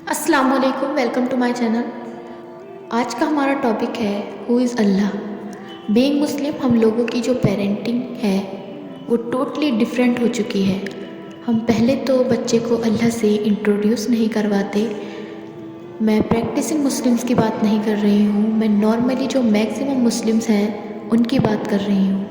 अस्सलाम वालेकुम, welcome to my channel. आज का हमारा टॉपिक है हु इज़ अल्लाह। बीइंग मुस्लिम हम लोगों की जो पेरेंटिंग है वो टोटली डिफरेंट हो चुकी है। हम पहले तो बच्चे को अल्लाह से इंट्रोड्यूस नहीं करवाते। मैं प्रैक्टिसिंग मुस्लिम्स की बात नहीं कर रही हूँ, मैं नॉर्मली जो मैक्सिमम मुस्लिम्स हैं उनकी बात कर रही हूँ।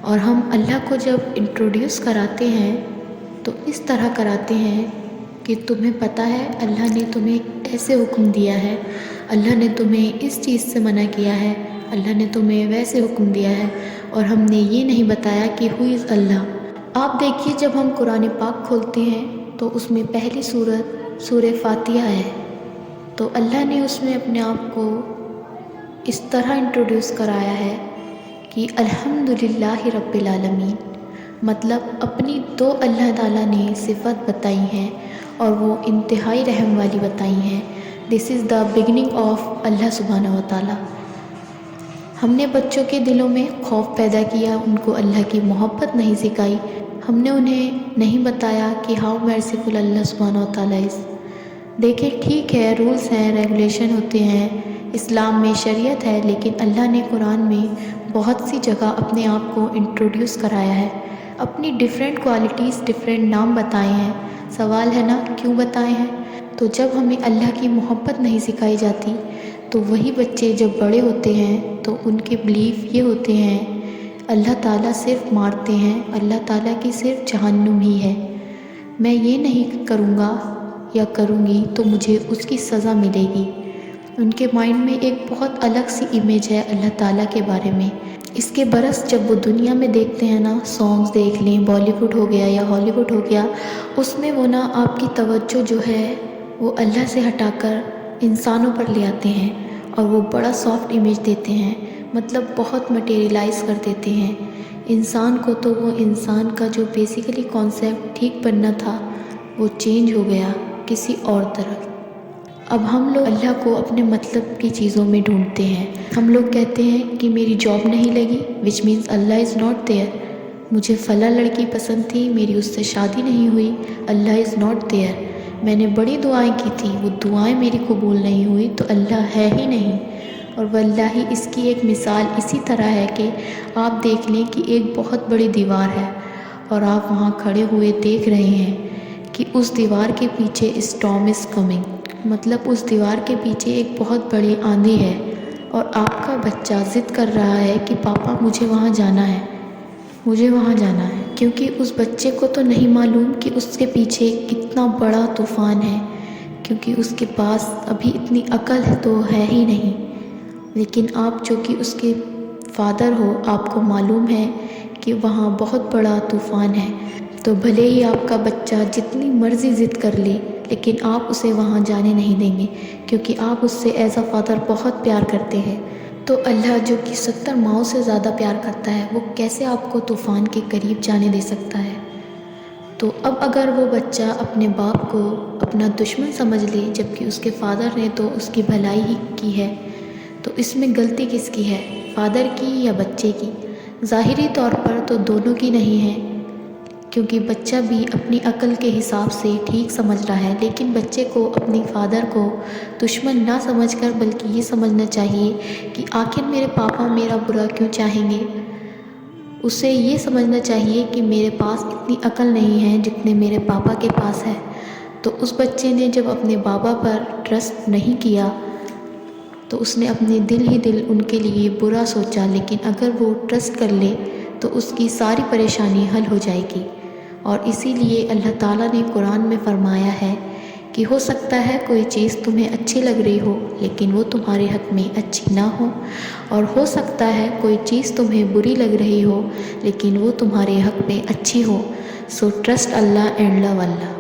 और हम अल्लाह को जब इंट्रोड्यूस कराते हैं तो इस तरह कराते हैं कि तुम्हें पता है अल्लाह ने तुम्हें ऐसे हुक्म दिया है, अल्लाह ने तुम्हें इस चीज़ से मना किया है, अल्लाह ने तुम्हें वैसे हुक्म दिया है, और हमने ये नहीं बताया कि हु इज़ अल्लाह। आप देखिए, जब हम कुरान पाक खोलते हैं तो उसमें पहली सूरत सूरह फातिहा है, तो अल्लाह ने उसमें अपने आप को इस तरह इंट्रोड्यूस कराया है कि अल्हम्दुलिल्लाहि रब्बिल आलमीन, मतलब अपनी दो अल्लाह ताला ने सिफ़त बताई हैं और वो इंतहाई रहम वाली बताई हैं। This is the beginning of Allah सुब्हानहू व तआला। हमने बच्चों के दिलों में खौफ पैदा किया, उनको अल्लाह की मोहब्बत नहीं सिखाई। हमने उन्हें नहीं बताया कि हाउ मर्सीफुल अल्लाह सुब्हानहू व तआला इज़। देखें, ठीक है, रूल्स हैं, रेगुलेशन होते हैं, इस्लाम में शरीयत है, लेकिन अल्लाह ने कुरान में बहुत सी जगह अपने आप को इंट्रोड्यूस कराया है, अपनी डिफरेंट क्वालिटीज़, डिफरेंट नाम बताए हैं। सवाल है ना, क्यों बताए हैं? तो जब हमें अल्लाह की मोहब्बत नहीं सिखाई जाती तो वही बच्चे जब बड़े होते हैं तो उनके बिलीफ ये होते हैं अल्लाह ताला सिर्फ़ मारते हैं, अल्लाह ताला की सिर्फ़ जहन्नुम ही है, मैं ये नहीं करूँगा या करूँगी तो मुझे उसकी सज़ा मिलेगी। उनके माइंड में एक बहुत अलग सी इमेज है अल्लाह ताला के बारे में। इसके बरस जब वो दुनिया में देखते हैं ना, सॉन्ग्स देख लें, बॉलीवुड हो गया या हॉलीवुड हो गया, उसमें वो ना आपकी तवज्जो जो है वो अल्लाह से हटाकर इंसानों पर ले आते हैं और वो बड़ा सॉफ्ट इमेज देते हैं, मतलब बहुत मटेरियलाइज़ कर देते हैं इंसान को। तो वो इंसान का जो बेसिकली कॉन्सेप्ट ठीक बनना था वो चेंज हो गया किसी और तरफ। अब हम लोग अल्लाह को अपने मतलब की चीज़ों में ढूंढते हैं। हम लोग कहते हैं कि मेरी जॉब नहीं लगी, which means Allah is not there. मुझे फला लड़की पसंद थी, मेरी उससे शादी नहीं हुई, अल्लाह इज़ नॉट देयर। मैंने बड़ी दुआएं की थी, वो दुआएं मेरी कबूल नहीं हुई, तो अल्लाह है ही नहीं। और वल्लाही इसकी एक मिसाल इसी तरह है कि आप देख लें कि एक बहुत बड़ी दीवार है और आप वहाँ खड़े हुए देख रहे हैं कि उस दीवार के पीछे स्टॉर्म इज़ कमिंग, मतलब उस दीवार के पीछे एक बहुत बड़ी आंधी है और आपका बच्चा ज़िद कर रहा है कि पापा मुझे वहाँ जाना है, मुझे वहाँ जाना है, क्योंकि उस बच्चे को तो नहीं मालूम कि उसके पीछे कितना बड़ा तूफ़ान है, क्योंकि उसके पास अभी इतनी अकल तो है ही नहीं। लेकिन आप जो कि उसके फादर हो, आपको मालूम है कि वहाँ बहुत बड़ा तूफ़ान है, तो भले ही आपका बच्चा जितनी मर्ज़ी ज़िद कर ले, लेकिन आप उसे वहाँ जाने नहीं देंगे, क्योंकि आप उससे एज़ अ फादर बहुत प्यार करते हैं। तो अल्लाह जो कि 70 माओं से ज़्यादा प्यार करता है, वो कैसे आपको तूफ़ान के करीब जाने दे सकता है? तो अब अगर वो बच्चा अपने बाप को अपना दुश्मन समझ ले, जबकि उसके फादर ने तो उसकी भलाई ही की है, तो इसमें गलती किसकी है, फादर की या बच्चे की? ज़ाहिरी तौर पर तो दोनों की नहीं है, क्योंकि बच्चा भी अपनी अकल के हिसाब से ठीक समझ रहा है, लेकिन बच्चे को अपने फादर को दुश्मन ना समझकर बल्कि ये समझना चाहिए कि आखिर मेरे पापा मेरा बुरा क्यों चाहेंगे। उसे ये समझना चाहिए कि मेरे पास इतनी अकल नहीं है जितने मेरे पापा के पास है। तो उस बच्चे ने जब अपने बाबा पर ट्रस्ट नहीं किया तो उसने अपने दिल ही दिल उनके लिए बुरा सोचा, लेकिन अगर वो ट्रस्ट कर ले तो उसकी सारी परेशानी हल हो जाएगी। और इसीलिए अल्लाह ताला ने कुरान में फरमाया है कि हो सकता है कोई चीज़ तुम्हें अच्छी लग रही हो लेकिन वो तुम्हारे हक़ में अच्छी ना हो, और हो सकता है कोई चीज़ तुम्हें बुरी लग रही हो लेकिन वो तुम्हारे हक़ में अच्छी हो। So trust Allah and love Allah.